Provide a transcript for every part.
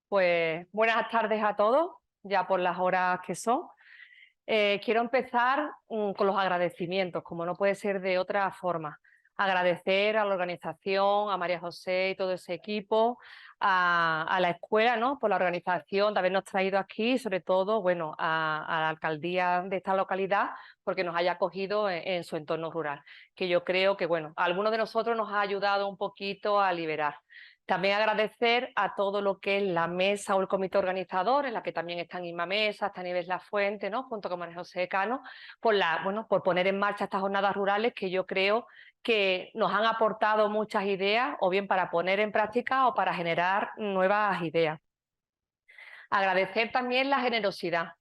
Pues buenas tardes a todos, ya por las horas que son. Quiero empezar con los agradecimientos, como no puede ser de otra forma. Agradecer a la organización, a María José y todo ese equipo, a la escuela, ¿no? Por la organización de habernos traído aquí, y sobre todo, bueno, a la alcaldía de esta localidad, porque nos haya acogido en su entorno rural, que yo creo que, bueno, a algunos de nosotros nos ha ayudado un poquito a liberar. También agradecer a todo lo que es la mesa o el comité organizador, en la que también están Inma Mesa, está Nieves La Fuente, ¿no? Junto con María José Cano, por poner en marcha estas jornadas rurales que yo creo que nos han aportado muchas ideas, o bien para poner en práctica o para generar nuevas ideas. Agradecer también la generosidad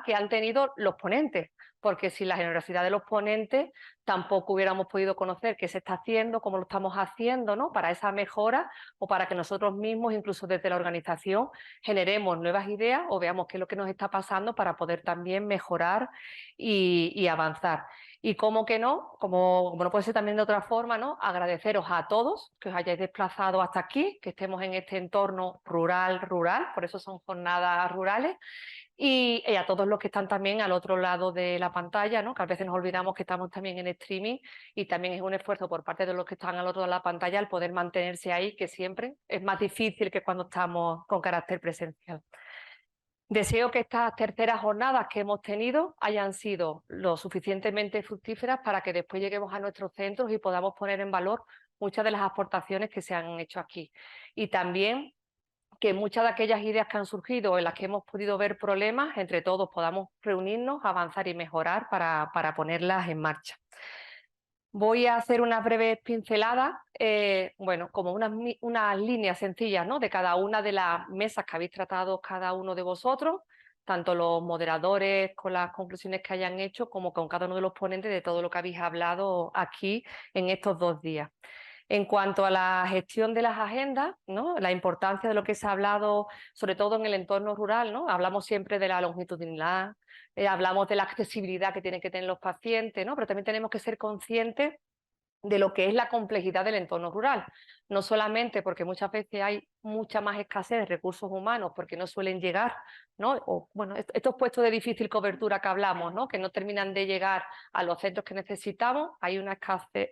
que han tenido los ponentes, porque sin la generosidad de los ponentes tampoco hubiéramos podido conocer qué se está haciendo, cómo lo estamos haciendo, ¿no? Para esa mejora o para que nosotros mismos, incluso desde la organización, generemos nuevas ideas o veamos qué es lo que nos está pasando para poder también mejorar y avanzar. Y como que no, como no puede ser también de otra forma, ¿no? Agradeceros a todos que os hayáis desplazado hasta aquí, que estemos en este entorno rural, por eso son jornadas rurales, y a todos los que están también al otro lado de la pantalla, ¿no? Que a veces nos olvidamos que estamos también en streaming y también es un esfuerzo por parte de los que están al otro lado de la pantalla el poder mantenerse ahí, que siempre es más difícil que cuando estamos con carácter presencial. Deseo que estas terceras jornadas que hemos tenido hayan sido lo suficientemente fructíferas para que después lleguemos a nuestros centros y podamos poner en valor muchas de las aportaciones que se han hecho aquí. Y también que muchas de aquellas ideas que han surgido, en las que hemos podido ver problemas, entre todos podamos reunirnos, avanzar y mejorar para ponerlas en marcha. Voy a hacer unas breves pinceladas, bueno, como unas líneas sencillas, ¿no? De cada una de las mesas que habéis tratado cada uno de vosotros, tanto los moderadores con las conclusiones que hayan hecho, como con cada uno de los ponentes de todo lo que habéis hablado aquí en estos 2 días. En cuanto a la gestión de las agendas, ¿no? La importancia de lo que se ha hablado, sobre todo en el entorno rural, ¿no? Hablamos siempre de la longitudinalidad, hablamos de la accesibilidad que tienen que tener los pacientes, ¿no? Pero también tenemos que ser conscientes de lo que es la complejidad del entorno rural. No solamente porque muchas veces hay mucha más escasez de recursos humanos porque no suelen llegar, ¿no? O, bueno, estos puestos de difícil cobertura que hablamos, ¿no? Que no terminan de llegar a los centros que necesitamos, hay una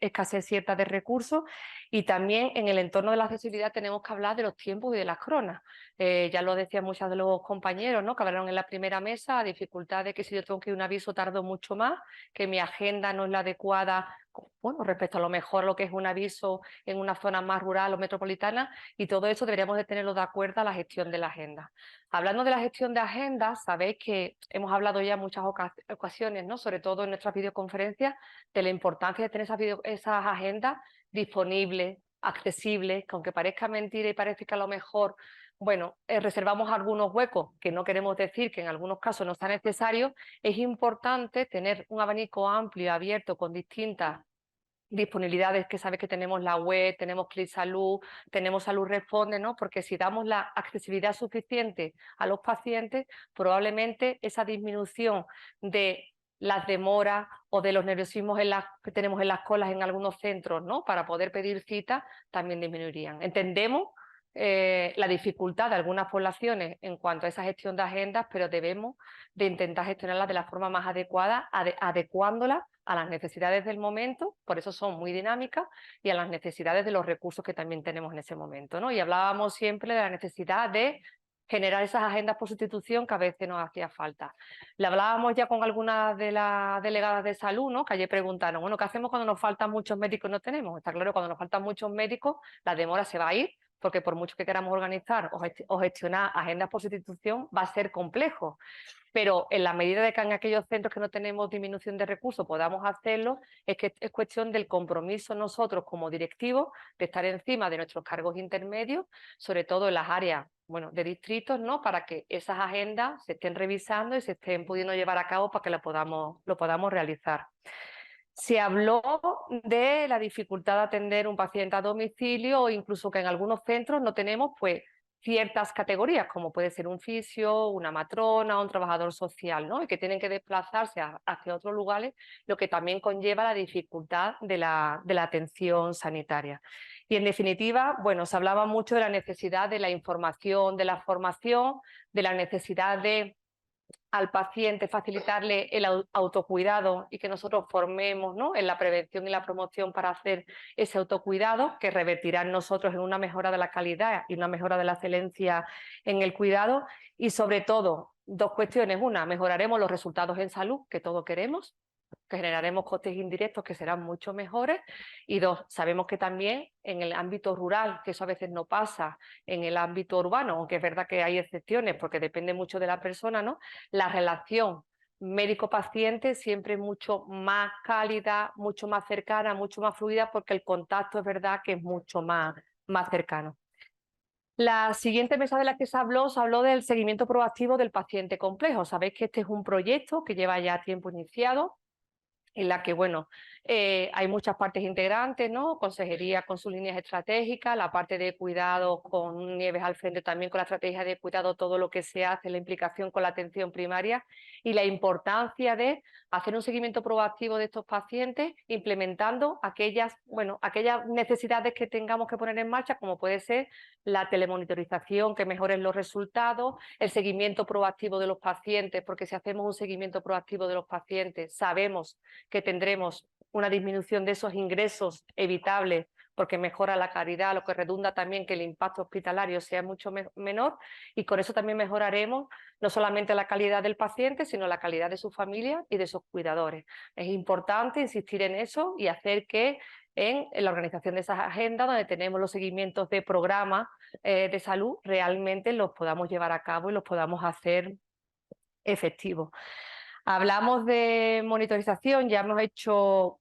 escasez cierta de recursos, y también en el entorno de la accesibilidad tenemos que hablar de los tiempos y de las cronas. Ya lo decían muchos de los compañeros, ¿no? Que hablaron en la primera mesa, dificultad de que si yo tengo que ir a un aviso tardo mucho más, que mi agenda no es la adecuada, bueno, respecto a lo mejor lo que es un aviso en una zona más rural o metropolitana, y todo eso deberíamos de tenerlo de acuerdo a la gestión de la agenda. Hablando de la gestión de agendas, sabéis que hemos hablado ya en muchas ocasiones, ¿no? Sobre todo en nuestras videoconferencias, de la importancia de tener esas agendas disponibles, accesibles, que aunque parezca mentira y parezca que a lo mejor, bueno, reservamos algunos huecos, que no queremos decir que en algunos casos no sea necesario, es importante tener un abanico amplio y abierto con distintas disponibilidades, que sabes que tenemos la web, tenemos Clic Salud, tenemos Salud Responde, ¿no? Porque si damos la accesibilidad suficiente a los pacientes, probablemente esa disminución de las demoras o de los nerviosismos que tenemos en las colas en algunos centros, ¿no? Para poder pedir cita, también disminuirían. Entendemos la dificultad de algunas poblaciones en cuanto a esa gestión de agendas, pero debemos de intentar gestionarlas de la forma más adecuada, adecuándolas a las necesidades del momento, por eso son muy dinámicas, y a las necesidades de los recursos que también tenemos en ese momento, ¿no? Y hablábamos siempre de la necesidad de generar esas agendas por sustitución que a veces nos hacía falta. Le hablábamos ya con algunas de las delegadas de salud, ¿no? Que ayer preguntaron, bueno, ¿qué hacemos cuando nos faltan muchos médicos y no tenemos? Está claro, cuando nos faltan muchos médicos, la demora se va a ir, porque por mucho que queramos organizar o gestionar agendas por sustitución, va a ser complejo. Pero en la medida de que en aquellos centros que no tenemos disminución de recursos podamos hacerlo, es que es cuestión del compromiso nosotros como directivos de estar encima de nuestros cargos intermedios, sobre todo en las áreas, bueno, de distritos, ¿no? Para que esas agendas se estén revisando y se estén pudiendo llevar a cabo para que lo podamos realizar. Se habló de la dificultad de atender un paciente a domicilio, o incluso que en algunos centros no tenemos, pues, ciertas categorías, como puede ser un fisio, una matrona, un trabajador social, ¿no? Y que tienen que desplazarse hacia otros lugares, lo que también conlleva la dificultad de la atención sanitaria. Y en definitiva, bueno, se hablaba mucho de la necesidad de la información, de la formación, de la necesidad de al paciente facilitarle el autocuidado y que nosotros formemos, ¿no?, en la prevención y la promoción para hacer ese autocuidado que revertirá en nosotros en una mejora de la calidad y una mejora de la excelencia en el cuidado. Y sobre todo, dos cuestiones: una, mejoraremos los resultados en salud que todos queremos, que generaremos costes indirectos que serán mucho mejores, y dos, sabemos que también en el ámbito rural, que eso a veces no pasa en el ámbito urbano, aunque es verdad que hay excepciones porque depende mucho de la persona, ¿no?, la relación médico-paciente siempre es mucho más cálida, mucho más cercana, mucho más fluida, porque el contacto es verdad que es mucho más cercano. La siguiente mesa de la que se habló del seguimiento proactivo del paciente complejo. Sabéis que este es un proyecto que lleva ya tiempo iniciado, en la que, bueno, hay muchas partes integrantes, ¿no? Consejería con sus líneas estratégicas, la parte de cuidado con Nieves al frente también con la estrategia de cuidado, todo lo que se hace, la implicación con la atención primaria y la importancia de hacer un seguimiento proactivo de estos pacientes, implementando aquellas necesidades que tengamos que poner en marcha, como puede ser la telemonitorización, que mejoren los resultados, el seguimiento proactivo de los pacientes, porque si hacemos un seguimiento proactivo de los pacientes, sabemos que tendremos una disminución de esos ingresos evitables porque mejora la calidad, lo que redunda también que el impacto hospitalario sea mucho menor, y con eso también mejoraremos no solamente la calidad del paciente, sino la calidad de su familia y de sus cuidadores. Es importante insistir en eso y hacer que en la organización de esas agendas, donde tenemos los seguimientos de programas de salud, realmente los podamos llevar a cabo y los podamos hacer efectivos. Hablamos de monitorización, ya hemos hecho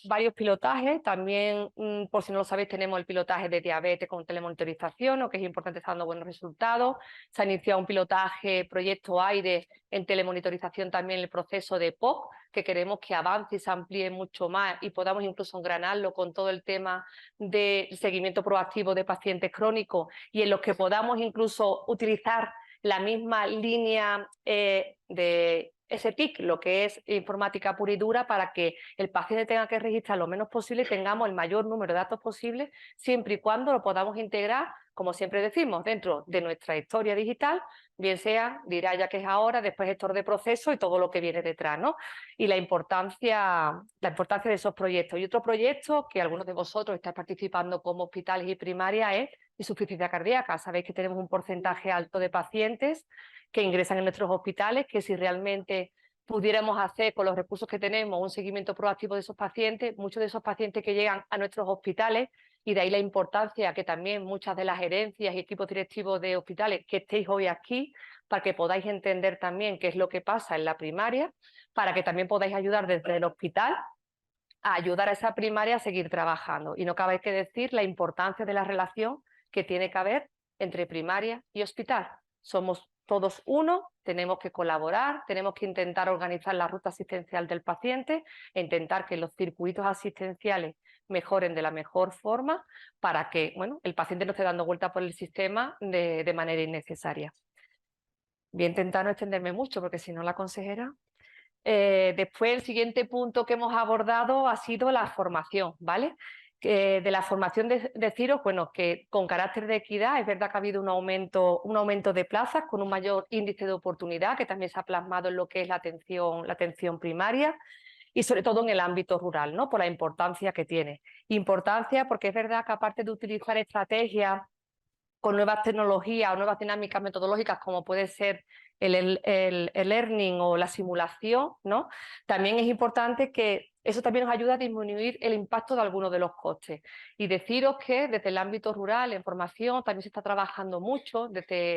varios pilotajes. También, por si no lo sabéis, tenemos el pilotaje de diabetes con telemonitorización, que es importante, está dando buenos resultados. Se ha iniciado un pilotaje, proyecto AIRE, en telemonitorización también el proceso de POC, que queremos que avance y se amplíe mucho más y podamos incluso engranarlo con todo el tema de seguimiento proactivo de pacientes crónicos, y en los que podamos incluso utilizar la misma línea de SPIC, lo que es informática pura y dura, para que el paciente tenga que registrar lo menos posible y tengamos el mayor número de datos posible, siempre y cuando lo podamos integrar, como siempre decimos, dentro de nuestra historia digital, bien sea Diraya, que es ahora, después gestor de proceso y todo lo que viene detrás, ¿no? Y la importancia de esos proyectos. Y otro proyecto que algunos de vosotros estáis participando como hospitales y primaria es insuficiencia cardíaca. Sabéis que tenemos un porcentaje alto de pacientes que ingresan en nuestros hospitales, que si realmente pudiéramos hacer con los recursos que tenemos un seguimiento proactivo de esos pacientes, muchos de esos pacientes que llegan a nuestros hospitales, y de ahí la importancia que también muchas de las gerencias y equipos directivos de hospitales que estéis hoy aquí, para que podáis entender también qué es lo que pasa en la primaria, para que también podáis ayudar desde el hospital a ayudar a esa primaria a seguir trabajando. Y no cabe que decir la importancia de la relación que tiene que haber entre primaria y hospital. Somos todos uno, tenemos que colaborar, tenemos que intentar organizar la ruta asistencial del paciente e intentar que los circuitos asistenciales mejoren de la mejor forma para que, bueno, el paciente no esté dando vuelta por el sistema de manera innecesaria. Voy a intentar no extenderme mucho, porque si no la consejera... después, el siguiente punto que hemos abordado ha sido la formación, ¿vale? De la formación deciros, bueno, que con carácter de equidad es verdad que ha habido un aumento de plazas con un mayor índice de oportunidad, que también se ha plasmado en lo que es la atención primaria, y sobre todo en el ámbito rural, ¿no?, por la importancia que tiene. Importancia porque es verdad que, aparte de utilizar estrategias con nuevas tecnologías o nuevas dinámicas metodológicas, como puede ser el learning o la simulación, ¿no?, también es importante que eso también nos ayuda a disminuir el impacto de algunos de los costes. Y deciros que desde el ámbito rural, en formación, también se está trabajando mucho,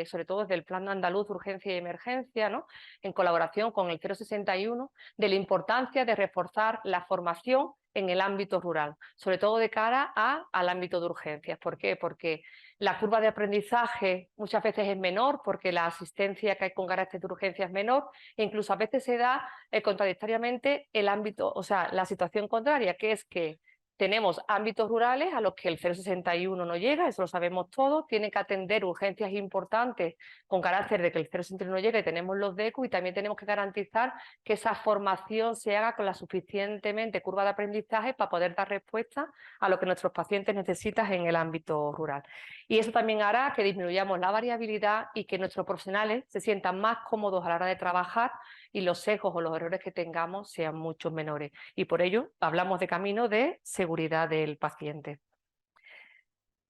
sobre todo desde el Plan Andaluz de Urgencia y Emergencia, ¿no?, en colaboración con el 061, de la importancia de reforzar la formación en el ámbito rural, sobre todo de cara al ámbito de urgencias. ¿Por qué? Porque la curva de aprendizaje muchas veces es menor, porque la asistencia que hay con carácter de urgencia es menor, e incluso a veces se da contradictoriamente el ámbito, o sea, la situación contraria, que es que Tenemos ámbitos rurales a los que el 061 no llega, eso lo sabemos todos, tiene que atender urgencias importantes con carácter de que el 061 no llegue, tenemos los DECU y también tenemos que garantizar que esa formación se haga con la suficientemente curva de aprendizaje para poder dar respuesta a lo que nuestros pacientes necesitan en el ámbito rural. Y eso también hará que disminuyamos la variabilidad y que nuestros profesionales se sientan más cómodos a la hora de trabajar y los sesgos o los errores que tengamos sean mucho menores. Y por ello hablamos de camino de seguridad del paciente.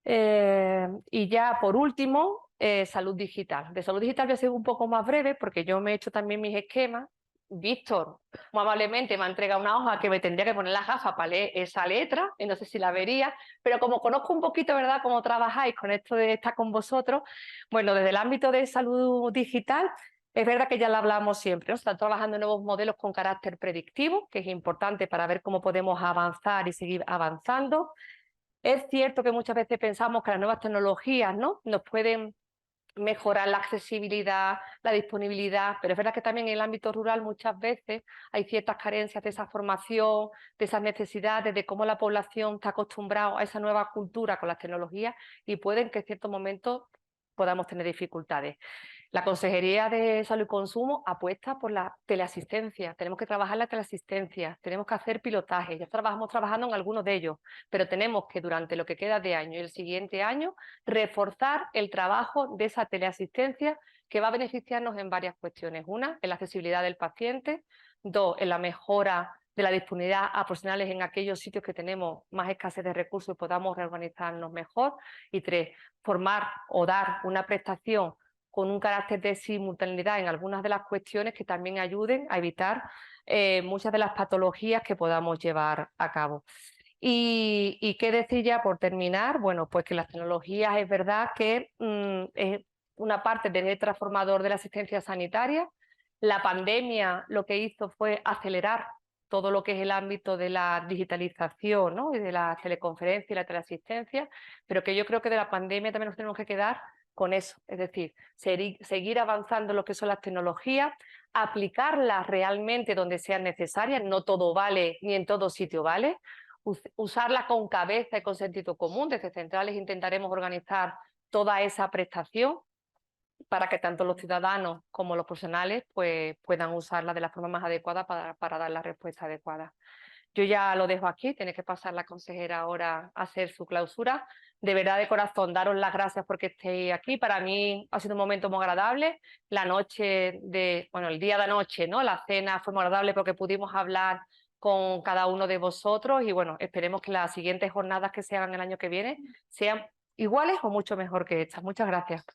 Y ya por último, salud digital. De salud digital voy a ser un poco más breve porque yo me he hecho también mis esquemas. Víctor, muy amablemente, me ha entregado una hoja que me tendría que poner las gafas para leer esa letra, y no sé si la vería, pero como conozco un poquito, ¿verdad?, cómo trabajáis con esto de estar con vosotros, bueno, desde el ámbito de salud digital, es verdad que ya lo hablamos siempre, ¿no? Se están trabajando en nuevos modelos con carácter predictivo, que es importante para ver cómo podemos avanzar y seguir avanzando. Es cierto que muchas veces pensamos que las nuevas tecnologías, ¿no?, nos pueden mejorar la accesibilidad, la disponibilidad, pero es verdad que también en el ámbito rural muchas veces hay ciertas carencias de esa formación, de esas necesidades, de cómo la población está acostumbrada a esa nueva cultura con las tecnologías y pueden que en ciertos momentos podamos tener dificultades. La Consejería de Salud y Consumo apuesta por la teleasistencia. Tenemos que trabajar la teleasistencia, tenemos que hacer pilotaje. Ya estamos trabajando en algunos de ellos, pero tenemos que durante lo que queda de año y el siguiente año reforzar el trabajo de esa teleasistencia que va a beneficiarnos en varias cuestiones. Una, en la accesibilidad del paciente. Dos, en la mejora de la disponibilidad a profesionales en aquellos sitios que tenemos más escasez de recursos y podamos reorganizarnos mejor. Y tres, formar o dar una prestación con un carácter de simultaneidad en algunas de las cuestiones que también ayuden a evitar muchas de las patologías que podamos llevar a cabo. Y qué decir ya por terminar, bueno, pues que las tecnologías es verdad que es una parte del eje transformador de la asistencia sanitaria. La pandemia lo que hizo fue acelerar todo lo que es el ámbito de la digitalización, ¿no?, y de la teleconferencia y la teleasistencia, pero que yo creo que de la pandemia también nos tenemos que quedar con eso, es decir, seguir avanzando en lo que son las tecnologías, aplicarlas realmente donde sean necesarias, no todo vale ni en todo sitio vale, usarla con cabeza y con sentido común. Desde centrales intentaremos organizar toda esa prestación para que tanto los ciudadanos como los profesionales pues, puedan usarla de la forma más adecuada para dar la respuesta adecuada. Yo ya lo dejo aquí, tiene que pasar la consejera ahora a hacer su clausura. De verdad, de corazón, daros las gracias porque estéis aquí. Para mí ha sido un momento muy agradable. La noche bueno, el día de anoche, ¿no?, la cena fue muy agradable porque pudimos hablar con cada uno de vosotros y bueno, esperemos que las siguientes jornadas que se hagan el año que viene sean iguales o mucho mejor que estas. Muchas gracias.